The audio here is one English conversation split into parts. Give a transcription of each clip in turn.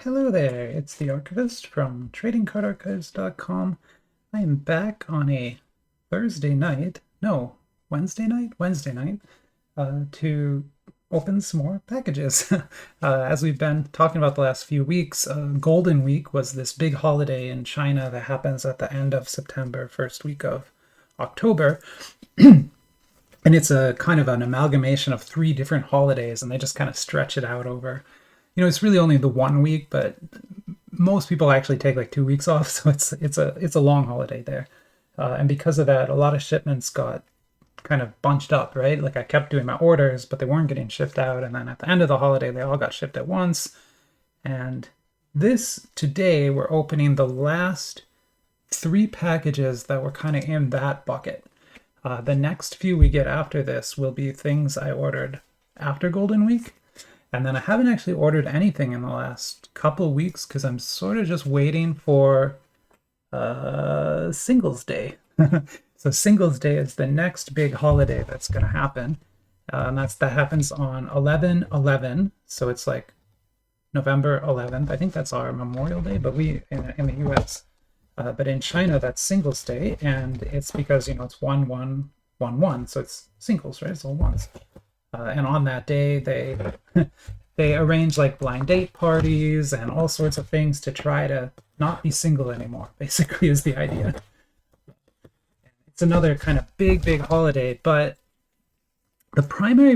Hello there, it's the Archivist from TradingCardArchives.com. I am back on a Thursday night, no, Wednesday night, to open some more packages. As we've been talking about the last few weeks, Golden Week was this big holiday in China that happens at the end of September, first week of October. And it's a kind of an amalgamation of three different holidays, and they just kind of stretch it out over. It's really only the 1 week, but most people actually take like 2 weeks off, so it's a long holiday there. And because of that, a lot of shipments got kind of bunched up, right? Like I kept doing my orders, but they weren't getting shipped out, and then at the end of the holiday, they all got shipped at once. And this today, we're opening the last three packages that were kind of in that bucket. The next few we get after this will be things I ordered after Golden Week. And then I haven't actually ordered anything in the last couple weeks because I'm sort of just waiting for Singles Day. So Singles Day is the next big holiday that's going to happen. And that happens on 11/11. So it's like November 11th. I think that's our Memorial Day, but we in the US. But in China, that's Singles Day, and it's because it's 1/1/1/1, so it's singles, right? It's all ones. And on that day, they they arrange like blind date parties and all sorts of things to try to not be single anymore. Basically, is the idea. It's another kind of big holiday, but the primary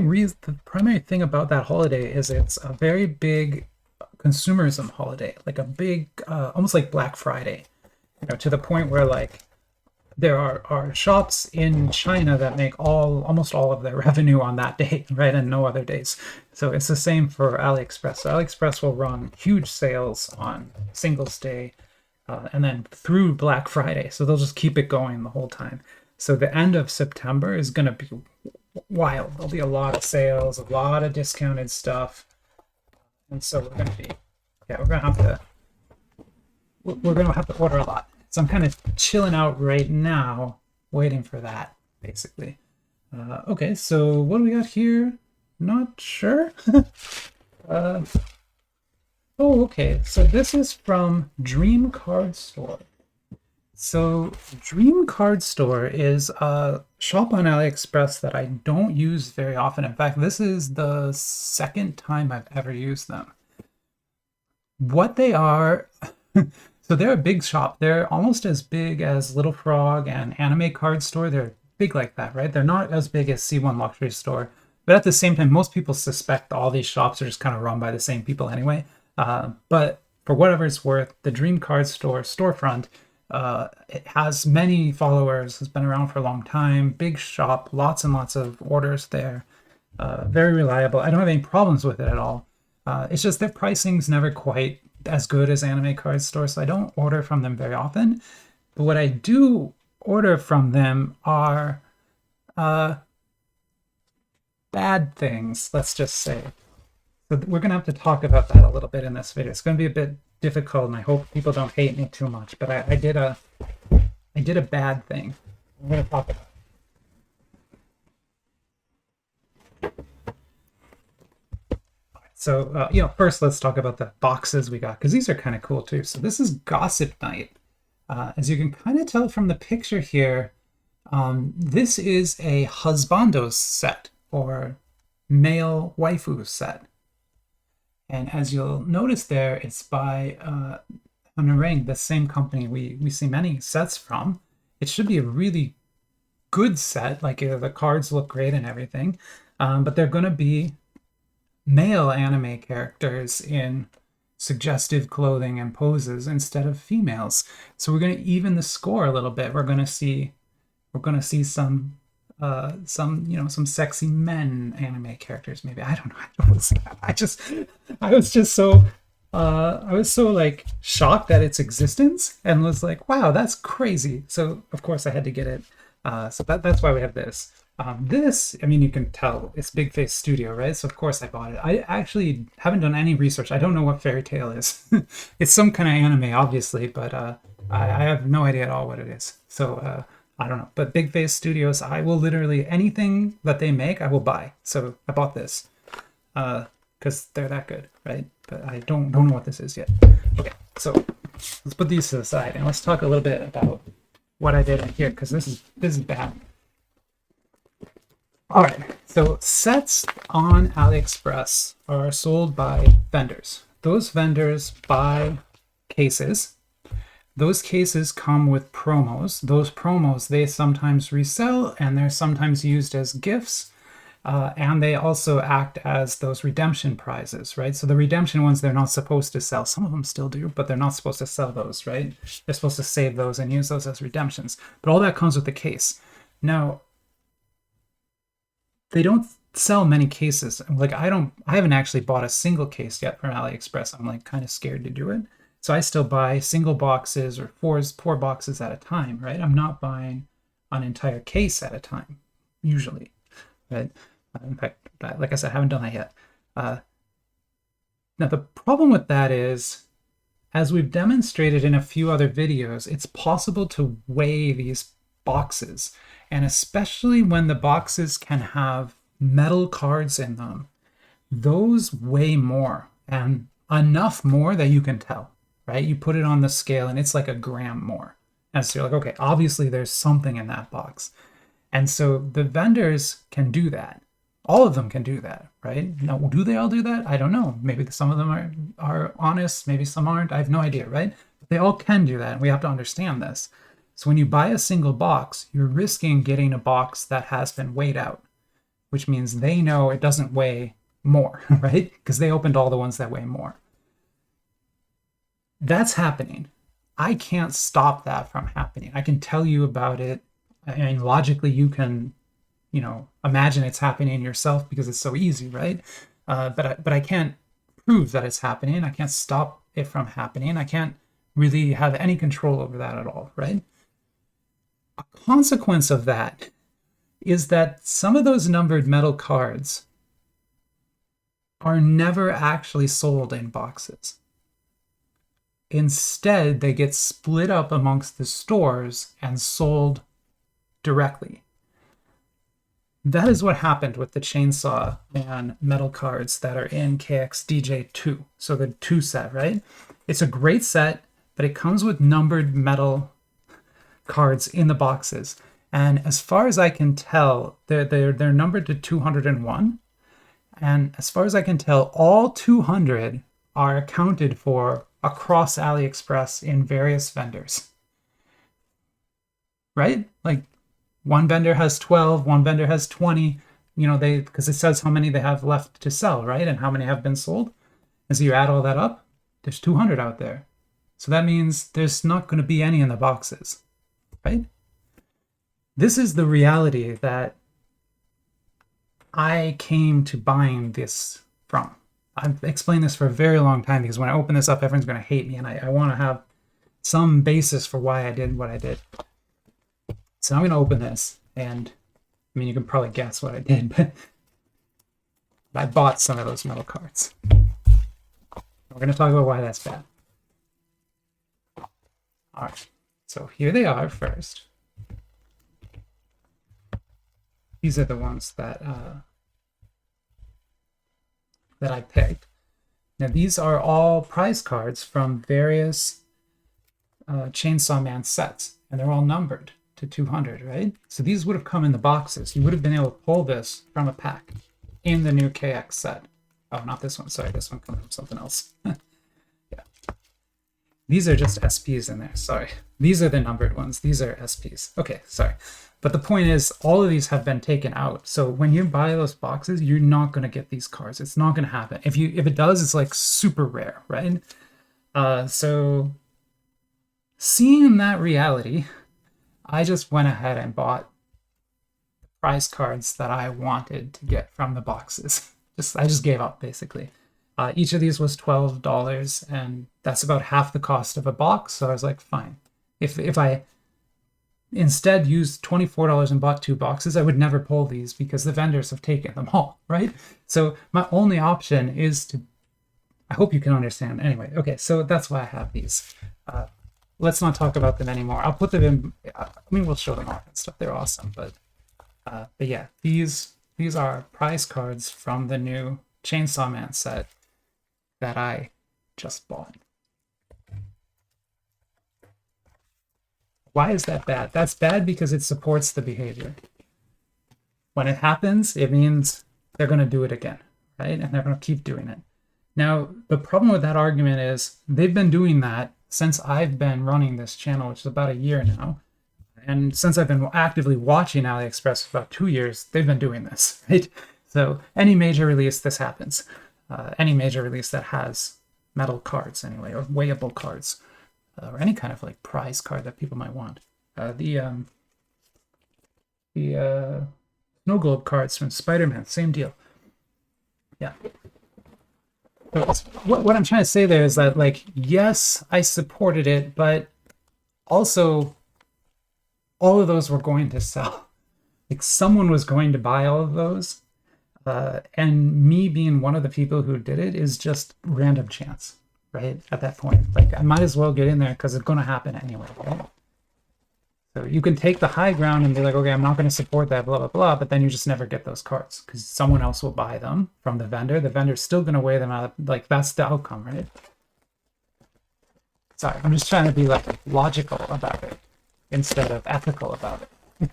thing about that holiday is it's a very big consumerism holiday, like a big, almost like Black Friday. To the point where like there are shops in China that make almost all of their revenue on that day, right, and no other days. So it's the same for AliExpress. So AliExpress will run huge sales on Singles Day, and then through Black Friday. So they'll just keep it going the whole time. So the end of September is going to be wild. There'll be a lot of sales, a lot of discounted stuff, and so we're gonna have to order a lot. So I'm kind of chilling out right now, waiting for that, basically. Okay, so what do we got here? Not sure. Oh, okay. So this is from Dream Card Store. So Dream Card Store is a shop on AliExpress that I don't use very often. In fact, this is the second time I've ever used them. What they are... So they're a big shop. They're almost as big as Little Frog and Anime Card Store. They're big like that, right? They're not as big as C1 Luxury Store. But at the same time, most people suspect all these shops are just kind of run by the same people anyway. But for whatever it's worth, the Dream Card Store storefront, it has many followers, has been around for a long time. Big shop, lots and lots of orders there. Very reliable. I don't have any problems with it at all. It's just their pricing's never quite as good as Anime Card Store, so I don't order from them very often. But what I do order from them are bad things, let's just say. So we're going to have to talk about that a little bit in this video. It's going to be a bit difficult, and I hope people don't hate me too much, but I did a bad thing. I'm going to talk about it. So, first let's talk about the boxes we got, because these are kind of cool too. So this is Gossip Night. As you can kind of tell from the picture here, this is a husbandos set, or male waifu set. And as you'll notice there, it's by Hanareng, the same company we see many sets from. It should be a really good set, like the cards look great and everything, but they're going to be male anime characters in suggestive clothing and poses instead of females. So we're going to even the score a little bit. We're going to see some sexy men anime characters. Maybe, I don't know. I was so like shocked at its existence and was like, wow, that's crazy. So of course I had to get it. So that's why we have this. This, I mean, you can tell it's Big Face Studio, right? So of course I bought it. I actually haven't done any research. I don't know what Fairy Tail is. It's some kind of anime, obviously, but I have no idea at all what it is. So I don't know. But Big Face Studios, I will literally, anything that they make, I will buy. So I bought this because they're that good, right? but I don't know what this is yet. Okay, so let's put these to the side and let's talk a little bit about what I did in here, because this is bad. All right, so sets on AliExpress are sold by vendors. Those vendors buy cases. Those cases come with promos. Those promos they sometimes resell, and they're sometimes used as gifts. And they also act as those redemption prizes, right? So the redemption ones, they're not supposed to sell. Some of them still do, but they're not supposed to sell those, right? They're supposed to save those and use those as redemptions. But all that comes with the case. Now, they don't sell many cases. Like I haven't actually bought a single case yet from AliExpress. I'm like kind of scared to do it. So I still buy single boxes or four boxes at a time, right? I'm not buying an entire case at a time, usually, right? In fact, like I said, I haven't done that yet. Now, the problem with that is, as we've demonstrated in a few other videos, it's possible to weigh these boxes. And especially when the boxes can have metal cards in them, those weigh more, and enough more that you can tell, right? You put it on the scale and it's like a gram more. And so you're like, okay, obviously there's something in that box. And so the vendors can do that. All of them can do that, right? Now, do they all do that? I don't know. Maybe some of them are honest, maybe some aren't. I have no idea, right? But they all can do that, and we have to understand this. So when you buy a single box, you're risking getting a box that has been weighed out, which means they know it doesn't weigh more, right? Because they opened all the ones that weigh more. That's happening. I can't stop that from happening. I can tell you about it. I mean, logically, you can, imagine it's happening yourself because it's so easy, right? But I can't prove that it's happening. I can't stop it from happening. I can't really have any control over that at all, right? A consequence of that is that some of those numbered metal cards are never actually sold in boxes. Instead, they get split up amongst the stores and sold directly. That is what happened with the Chainsaw Man metal cards that are in KXDJ2. So the 2 set, right? It's a great set, but it comes with numbered metal cards in the boxes. And as far as I can tell, they're numbered to 201. And as far as I can tell, all 200 are accounted for across AliExpress in various vendors. Right? Like one vendor has 12, one vendor has 20, because it says how many they have left to sell, right? And how many have been sold. And so you add all that up, there's 200 out there. So that means there's not going to be any in the boxes, right? This is the reality that I came to buying this from. I've explained this for a very long time because when I open this up, everyone's going to hate me, and I want to have some basis for why I did what I did. So I'm going to open this, and I mean, you can probably guess what I did, but I bought some of those metal cards. We're going to talk about why that's bad. All right, so here they are first. These are the ones that I picked. Now, these are all prize cards from various Chainsaw Man sets, and they're all numbered to 200, right? So these would have come in the boxes. You would have been able to pull this from a pack in the new KX set. Oh, not this one. Sorry, this one comes from something else. Yeah. These are just SPs in there. Sorry. These are the numbered ones. These are SPs. Okay, sorry. But the point is, all of these have been taken out. So when you buy those boxes, you're not going to get these cards. It's not going to happen. If it does, it's like super rare, right? So seeing that reality, I just went ahead and bought the prize cards that I wanted to get from the boxes. I just gave up, basically. Each of these was $12, and that's about half the cost of a box. So I was like, fine. If I instead used $24 and bought 2 boxes, I would never pull these because the vendors have taken them all, right? So my only option is to, I hope you can understand. Anyway, okay, so that's why I have these. Let's not talk about them anymore. I'll put them in, we'll show them off and stuff. They're awesome, but yeah, these are prize cards from the new Chainsaw Man set. that I just bought. Why is that bad? That's bad because it supports the behavior. When it happens, it means they're going to do it again, right? And they're going to keep doing it. Now, the problem with that argument is they've been doing that since I've been running this channel, which is about a year now. And since I've been actively watching AliExpress for about 2 years, they've been doing this, right? So any major release, this happens. Any major release that has metal cards anyway, or weighable cards, or any kind of like prize card that people might want. The Snow Globe cards from Spider-Man, same deal. Yeah. So what I'm trying to say there is that, like, yes, I supported it, but also all of those were going to sell. Like, someone was going to buy all of those. And me being one of the people who did it is just random chance, right? At that point, like, I might as well get in there because it's going to happen anyway, right? So you can take the high ground and be like, okay, I'm not going to support that, blah, blah, blah, but then you just never get those cards because someone else will buy them from the vendor. The vendor's still going to weigh them out. Like, that's the outcome, right? Sorry, I'm just trying to be, like, logical about it instead of ethical about it.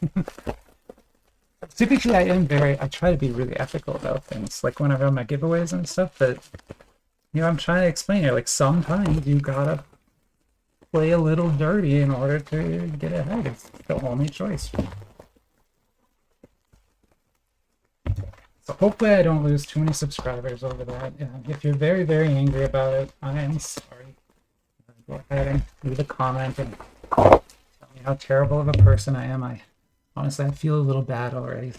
Typically, I try to be really ethical about things, like when I run my giveaways and stuff, but, you know, I'm trying to explain it, like, sometimes you gotta play a little dirty in order to get ahead. It's the only choice. So hopefully I don't lose too many subscribers over that. If you're very, very angry about it, I am sorry. Go ahead and leave a comment and tell me how terrible of a person I am. Honestly, I feel a little bad already.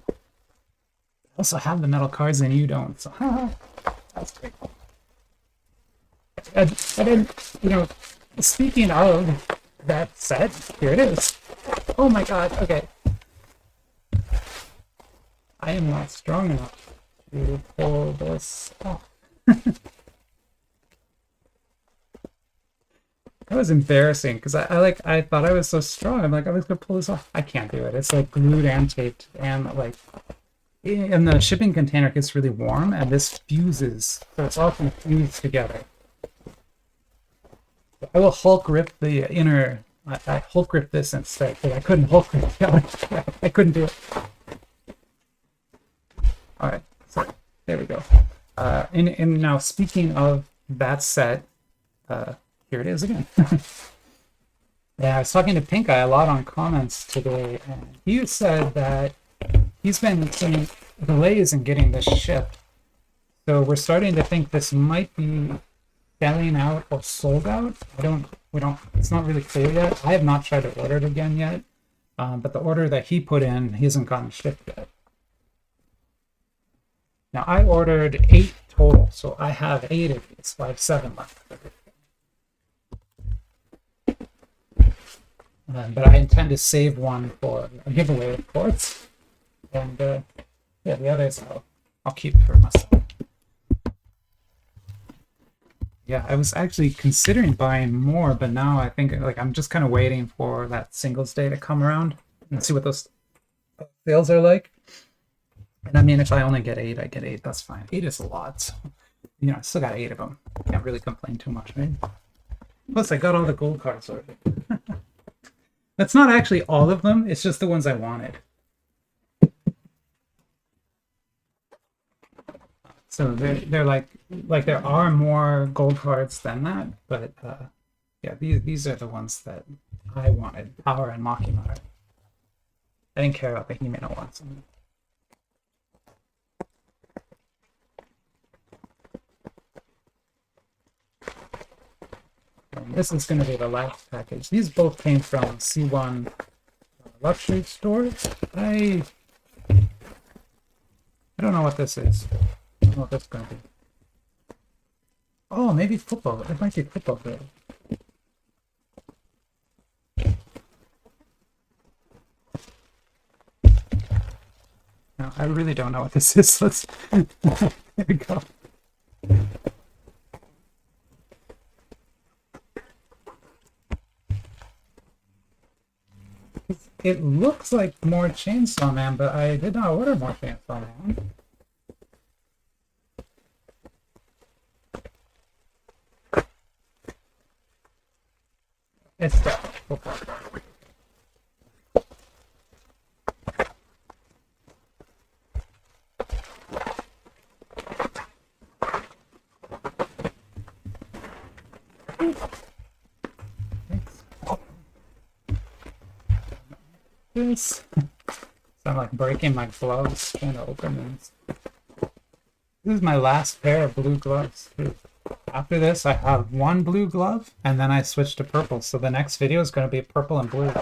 I also have the metal cards and you don't, so that's great. And then, you know, speaking of that set, here it is. Oh my god, okay. I am not strong enough to pull this off. That was embarrassing because I thought I was so strong. I'm like, I was gonna pull this off. I can't do it. It's like glued and taped, and like, and the shipping container gets really warm, and this fuses, so it's all kind of fused together. I will Hulk rip the inner. I Hulk grip this instead, but I couldn't Hulk grip the other. I couldn't do it. All right, so there we go. And now speaking of that set, here it is again. Yeah, I was talking to Pink Eye a lot on comments today, and he said that he's been seeing delays in getting this shipped. So we're starting to think this might be selling out or sold out. It's not really clear yet. I have not tried to order it again yet, but the order that he put in, he hasn't gotten shipped yet. Now I ordered 8 total, so I have 8 of these, so I have 7 left. But I intend to save one for a giveaway, of course. And yeah, the others I'll keep for myself. Yeah, I was actually considering buying more, but now I think like I'm just kind of waiting for that Singles Day to come around and see what those sales are like. And I mean, if I only get 8, I get 8. That's fine. 8 is a lot. So, you know, I still got 8 of them. Can't really complain too much, right? Plus, I got all the gold cards already. That's not actually all of them. It's just the ones I wanted. So they're like there are more gold cards than that, but yeah, these are the ones that I wanted. Power and Makima. I didn't care about the Himeno ones. And this is going to be the last package. These both came from C1 luxury store. I don't know what this is. I don't know what that's going to be. Oh, maybe football. It might be football grade. No, I really don't know what this is. Let's. There we go. It looks like more Chainsaw Man, but I did not order more Chainsaw Man. It's definitely football. This. So I'm like breaking my gloves trying to open these. This is my last pair of blue gloves. After this, I have one blue glove, and then I switch to purple. So the next video is going to be purple and blue.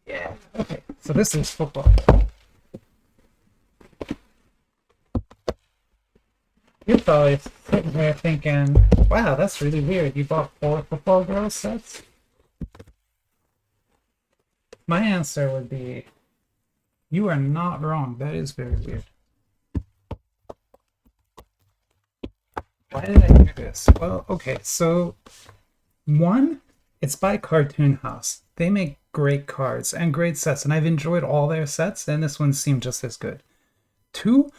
Yeah. Okay. So this is football. You're probably sitting there thinking, wow, that's really weird. You bought 4 Football Girl sets? My answer would be, you are not wrong. That is very weird. Why did I do this? Well, okay, so one, it's by Cartoon House. They make great cards and great sets, and I've enjoyed all their sets, and this one seemed just as good. Two,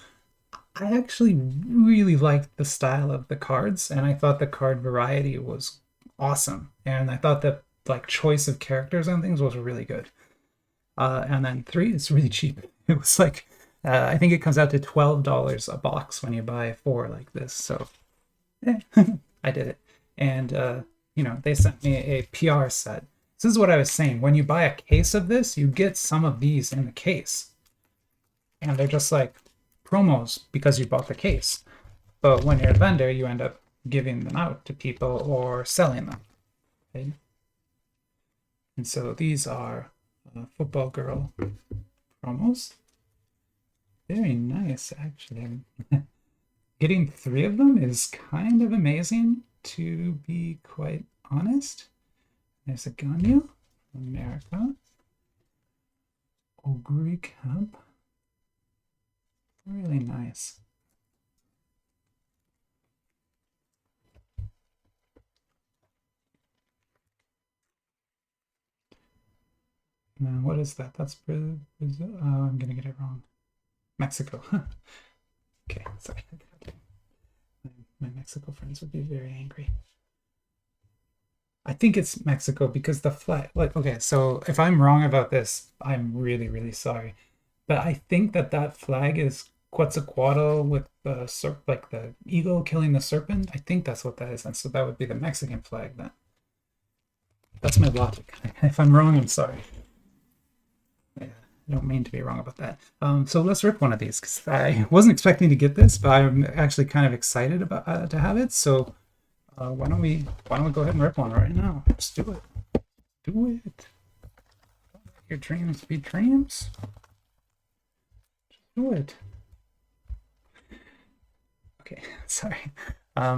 I actually really liked the style of the cards, and I thought the card variety was awesome, and I thought the like choice of characters and things was really good. And then 3, it's really cheap. It was like I think it comes out to $12 a box when you buy 4 like this. So I did it, and you know, they sent me a PR set. This is what I was saying. When you buy a case of this, you get some of these in the case, and they're just like promos because you bought the case. But when you're a vendor, you end up giving them out to people or selling them. Okay? And so these are Football Girl promos. Very nice, actually. Getting 3 of them is kind of amazing, to be quite honest. There's a Ganyu from America. Oguri Cup. Really nice. Now, what is that? That's Brazil. I'm gonna get it wrong. Mexico. Okay, sorry. My Mexico friends would be very angry. I think it's Mexico because the flag, like, okay, so if I'm wrong about this, I'm really, really sorry. But I think that that flag is Quetzalcoatl with the like the eagle killing the serpent. I think that's what that is. And so that would be the Mexican flag then. That's my logic. If I'm wrong, I'm sorry. Yeah, I don't mean to be wrong about that. So let's rip one of these because I wasn't expecting to get this, but I'm actually kind of excited about to have it. So why don't we go ahead and rip one right now? Let's do it. Do it. Don't let your dreams be dreams. Just do it. Okay, sorry.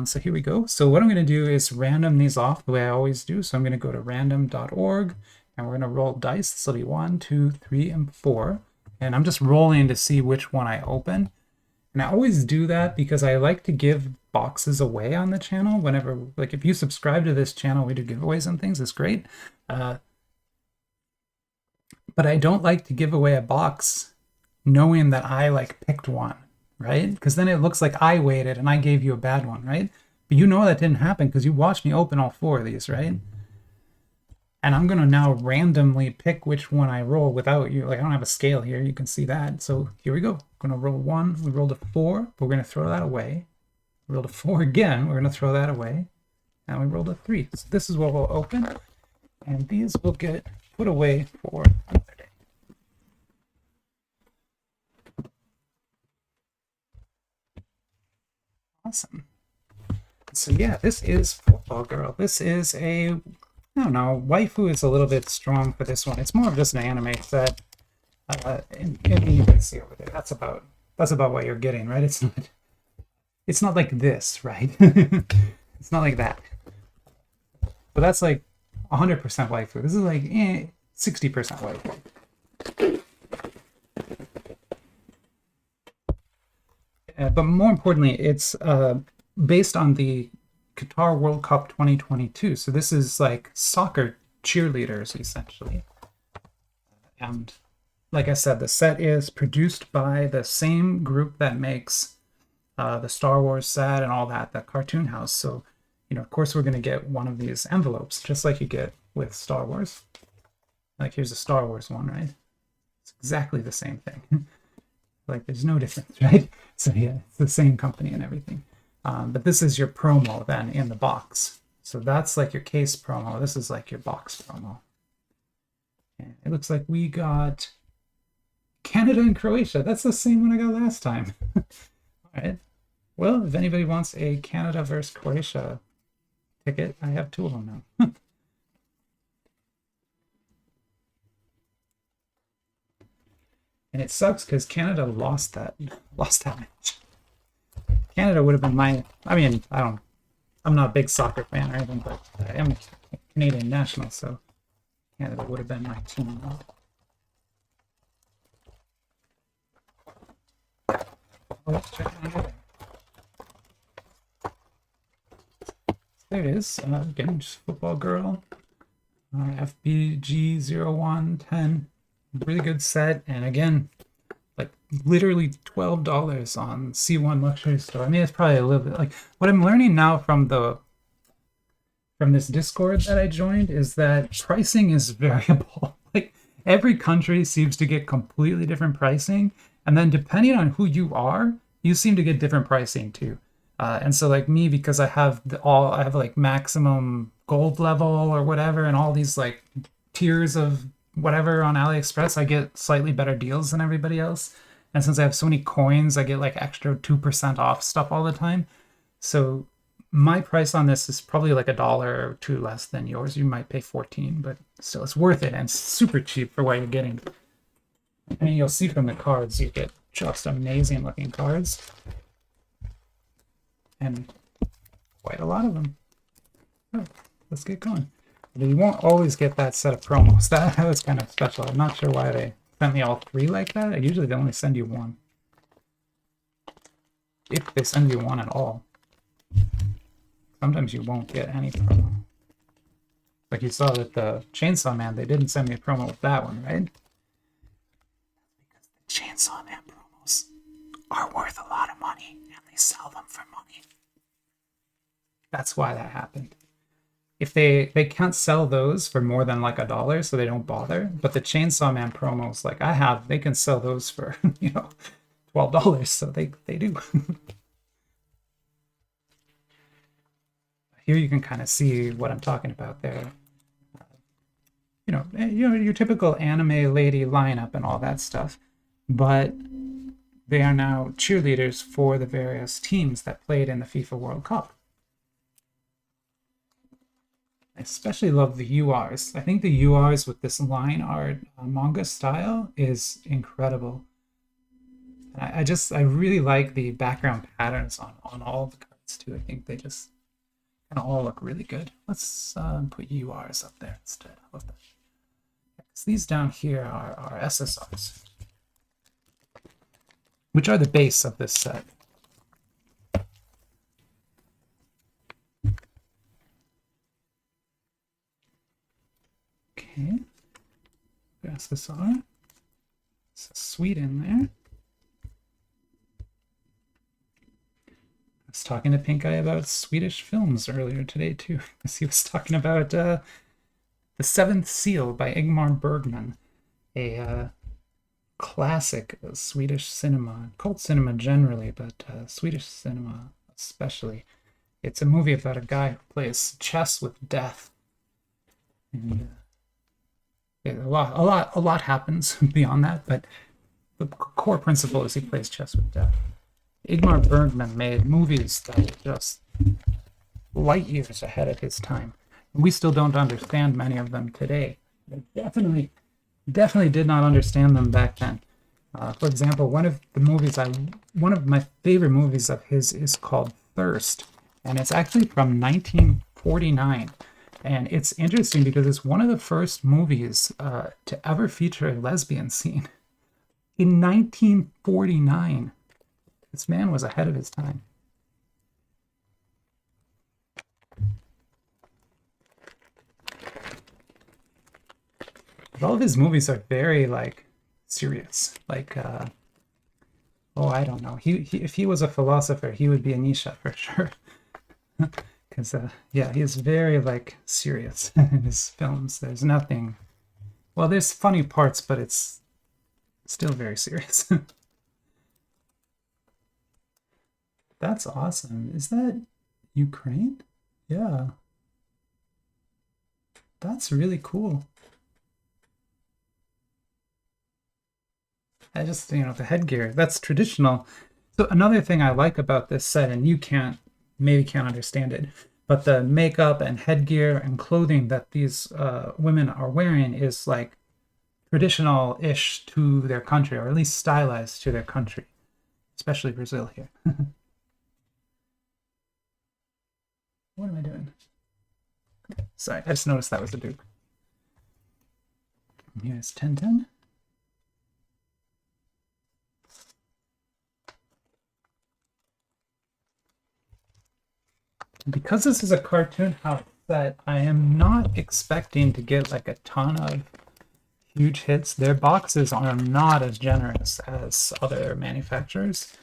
So here we go. So what I'm going to do is random these off the way I always do. So I'm going to go to random.org and we're going to roll dice. This will be 1, 2, 3, and 4. And I'm just rolling to see which one I open. And I always do that because I like to give boxes away on the channel whenever, like if you subscribe to this channel, we do giveaways and things. It's great. But I don't like to give away a box knowing that I like picked one, right? Because then it looks like I waited and I gave you a bad one, right? But you know that didn't happen because you watched me open all 4 of these, right? And I'm going to now randomly pick which one I roll without you. Like I don't have a scale here. You can see that. So here we go. I'm going to roll 1. We rolled a 4. But we're going to throw that away. We rolled a 4 again. We're going to throw that away. And we rolled a 3. So this is what we'll open. And these will get put away for another day. Awesome. So yeah, this is Football Girl. This is a, I don't know, waifu is a little bit strong for this one. It's more of just an anime set. And you can see over there. That's about what you're getting, right? It's not like this, right? It's not like that. But that's like 100% waifu. This is like 60% waifu. But more importantly, it's based on the Qatar World Cup 2022. So this is like soccer cheerleaders, essentially. And like I said, the set is produced by the same group that makes the Star Wars set and all that, the Cartoon House. So of course we're going to get one of these envelopes, just like you get with Star Wars. Like here's a Star Wars one, right? It's exactly the same thing. Like there's no difference, right? So yeah, it's the same company and everything. But this is your promo then in the box. So that's like your case promo. This is like your box promo. And it looks like we got Canada and Croatia. That's the same one I got last time. All right. Well, if anybody wants a Canada versus Croatia ticket, I have 2 of them now. And it sucks because Canada lost that match. Canada would have been my. I mean, I'm not a big soccer fan or anything, but I am a Canadian national, so Canada would have been my team. Oh, let's check it out. There it is. Again, just football girl. FBG0110. Really good set. And again, like literally $12 on C1 Luxury Store. I mean, it's probably a little bit like what I'm learning now from this Discord that I joined is that pricing is variable. Like every country seems to get completely different pricing. And then depending on who you are, you seem to get different pricing too. And so like me, because I have like maximum gold level or whatever, and all these like tiers of whatever on AliExpress, I get slightly better deals than everybody else. And since I have so many coins, I get like extra 2% off stuff all the time. So my price on this is probably like $1 or $2 less than yours. You might pay 14, but still it's worth it and super cheap for what you're getting. And you'll see from the cards, you get just amazing looking cards. And quite a lot of them. Oh, let's get going. But you won't always get that set of promos. That was kind of special. I'm not sure why they sent me all 3 like that. Usually they only send you 1. If they send you 1 at all. Sometimes you won't get any promo. Like you saw that the Chainsaw Man, they didn't send me a promo with that one, right? Because the Chainsaw Man promos are worth a lot of money and they sell them for money. That's why that happened. If they can't sell those for more than like $1, so they don't bother. But the Chainsaw Man promos, like I have, they can sell those for $12, so they do. Here you can kind of see what I'm talking about there. Your typical anime lady lineup and all that stuff, but they are now cheerleaders for the various teams that played in the FIFA World Cup. I especially love the URs. I think the URs with this line art manga style is incredible. I really like the background patterns on all of the cards too. I think they just kind of all look really good. Let's put URs up there instead. I love that. Because these down here are SSRs, which are the base of this set. Okay, SSR. It's a sweet in there. I was talking to Pink Eye about Swedish films earlier today too, because he was talking about The Seventh Seal by Ingmar Bergman, a classic Swedish cinema, cult cinema generally, but Swedish cinema especially. It's a movie about a guy who plays chess with death, and a lot happens beyond that, but the core principle is he plays chess with death. Ingmar Bergman made movies that were just light years ahead of his time. We still don't understand many of them today. They definitely did not understand them back then. For example, one of my favorite movies of his is called Thirst, and it's actually from 1949. And it's interesting because it's one of the first movies to ever feature a lesbian scene. In 1949. This man was ahead of his time. But all of his movies are very, like, serious. Like, I don't know. If he was a philosopher, he would be a Nietzsche for sure. Because, yeah, he's very, like, serious in his films. There's nothing... Well, there's funny parts, but it's still very serious. That's awesome. Is that Ukraine? Yeah. That's really cool. I just, the headgear, that's traditional. So another thing I like about this set, and you maybe can't understand it, but the makeup and headgear and clothing that these women are wearing is like traditional-ish to their country, or at least stylized to their country, especially Brazil here. What am I doing? Sorry, I just noticed that was the Duke. Here's 1010. Because this is a cartoon house set, I am not expecting to get like a ton of huge hits. Their boxes are not as generous as other manufacturers.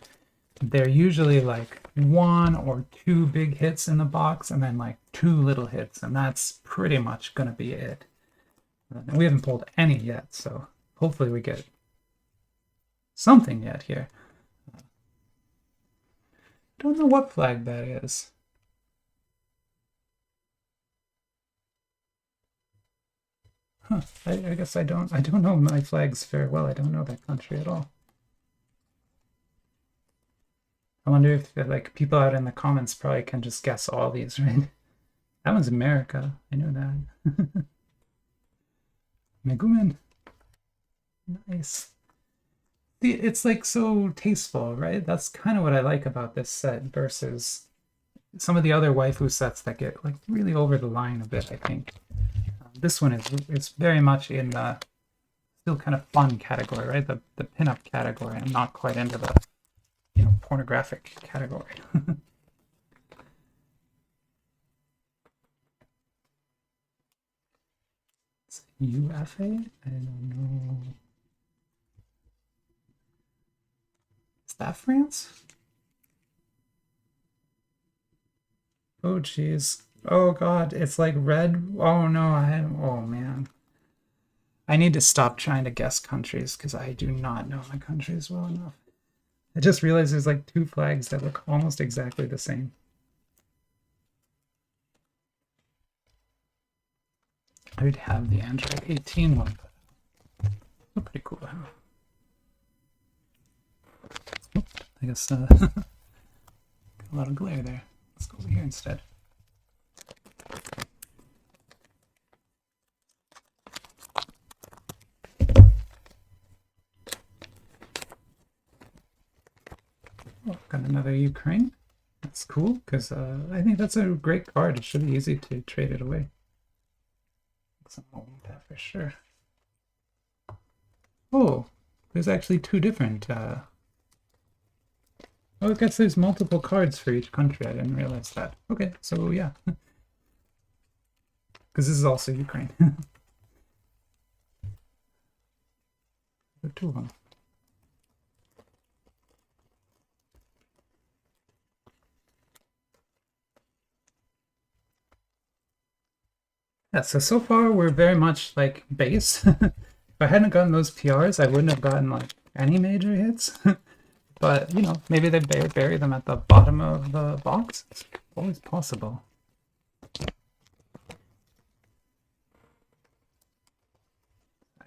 They're usually like 1 or 2 big hits in the box and then like 2 little hits, and that's pretty much going to be it. And we haven't pulled any yet, so hopefully we get something yet here. Don't know what flag that is. Huh, I guess I don't know my flags very well. I don't know that country at all. I wonder if like people out in the comments probably can just guess all these, right? That one's America. I know that. Megumin. Nice. See, it's like so tasteful, right? That's kind of what I like about this set versus some of the other waifu sets that get like really over the line a bit, I think. This one is very much in the still kind of fun category, right? The pinup category. I'm not quite into the pornographic category. UFA? I don't know. Is that France? Oh jeez. Oh god, it's like red. Oh no, oh man. I need to stop trying to guess countries because I do not know my countries well enough. I just realized there's like 2 flags that look almost exactly the same. I would have the Android 18 one, but they're pretty cool. Oh, I guess got a lot of glare there. Let's go over here instead. Oh, got another Ukraine. That's cool because I think that's a great card. It should be easy to trade it away. Something like that for sure. Oh, there's actually 2 different. Oh, I guess there's multiple cards for each country. I didn't realize that. Okay, so yeah. Because this is also Ukraine. There are 2 of them. Yeah, so far we're very much like base. If I hadn't gotten those PRs, I wouldn't have gotten like any major hits. But, maybe they bury them at the bottom of the box. It's always possible.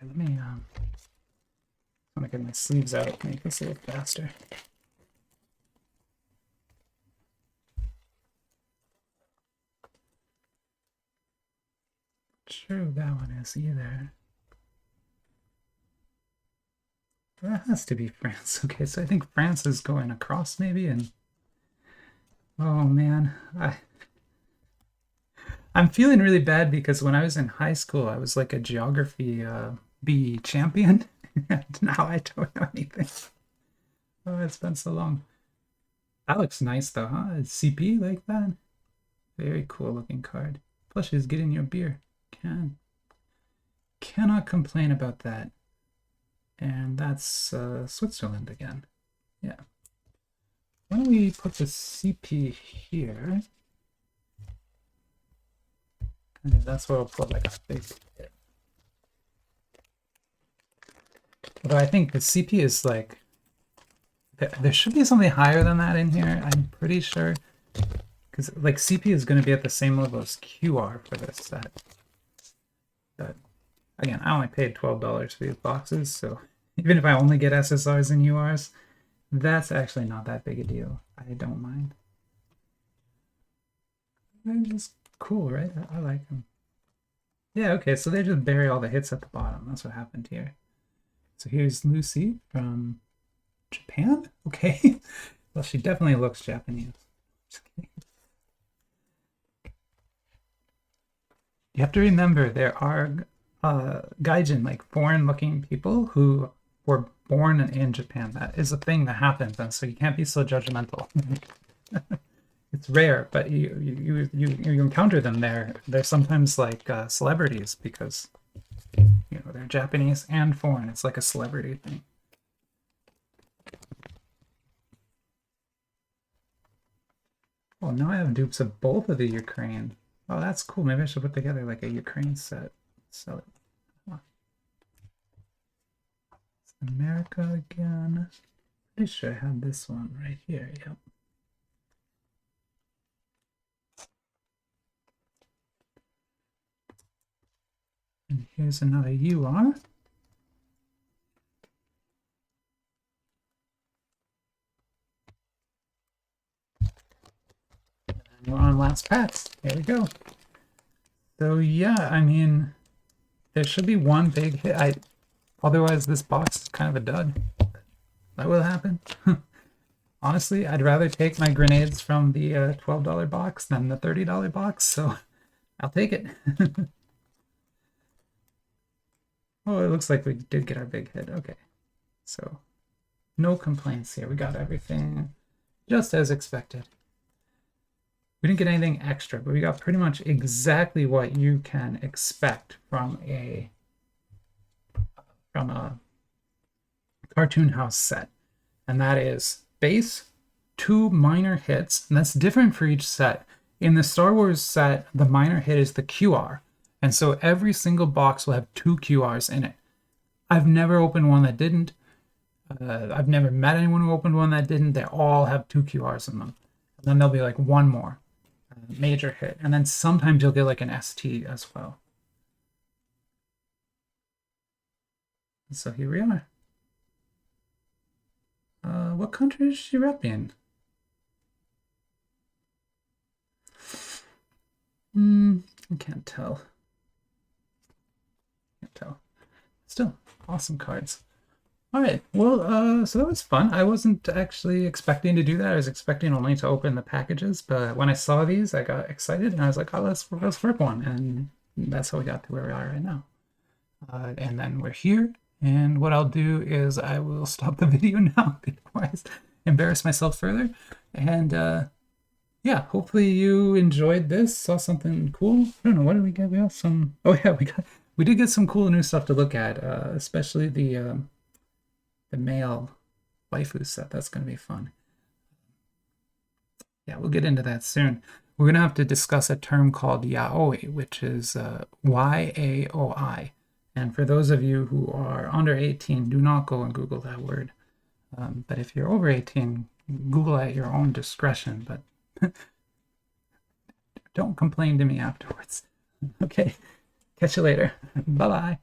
Let me, I'm gonna get my sleeves out, make this a little faster. Sure, that one is either. That has to be France. Okay, so I think France is going across maybe, and oh man, I'm feeling really bad because when I was in high school, I was like a geography B champion, and now I don't know anything. Oh, it's been so long. That looks nice though, huh? It's CP like that. Very cool looking card. Plushes, get in your beer. Cannot complain about that. And that's Switzerland again. Yeah. Why don't we put the CP here? I think that's where we'll put like a big hit. Although I think the CP is like, there should be something higher than that in here, I'm pretty sure. Because like CP is going to be at the same level as QR for this set. But again, I only paid $12 for these boxes, so even if I only get SSRs and URs, that's actually not that big a deal. I don't mind. They're just cool, right? I like them. Yeah, okay, so they just bury all the hits at the bottom. That's what happened here. So here's Lucy from Japan? Okay. Well, she definitely looks Japanese. Just kidding. You have to remember there are gaijin, like foreign-looking people who were born in Japan. That is a thing that happens, and so you can't be so judgmental. It's rare, but you encounter them there. They're sometimes like celebrities because they're Japanese and foreign. It's like a celebrity thing. Well, now I have dupes of both of the Ukraine. Oh, that's cool. Maybe I should put together like a Ukraine set. Sell it. Huh. It's America again. Pretty sure I had this one right here. Yep. And here's another UR. And we're on last packs. There we go. So yeah, I mean, there should be one big hit. Otherwise, this box is kind of a dud. That will happen. Honestly, I'd rather take my grenades from the $12 box than the $30 box, so I'll take it. Oh, it looks like we did get our big hit. Okay, so no complaints here. We got everything just as expected. We didn't get anything extra, but we got pretty much exactly what you can expect from a Cartoon House set. And that is base, 2 minor hits, and that's different for each set. In the Star Wars set, the minor hit is the QR. And so every single box will have 2 QRs in it. I've never opened one that didn't. I've never met anyone who opened one that didn't. They all have 2 QRs in them. And then there'll be like one more major hit. And then sometimes you'll get like an ST as well. So here we are. What country is she repping? I can't tell. Still, awesome cards. All right, well, so that was fun. I wasn't actually expecting to do that. I was expecting only to open the packages, but when I saw these, I got excited and I was like, oh, let's rip one. And that's how we got to where we are right now. And then we're here. And what I'll do is I will stop the video now before I embarrass myself further. And yeah, hopefully you enjoyed this, saw something cool. I don't know, what did we get? We got some, oh yeah, we did get some cool new stuff to look at, especially the male waifu set. That's going to be fun. Yeah, we'll get into that soon. We're going to have to discuss a term called yaoi, which is Y-A-O-I. And for those of you who are under 18, do not go and Google that word. But if you're over 18, Google at your own discretion, but don't complain to me afterwards. Okay, catch you later. Bye-bye.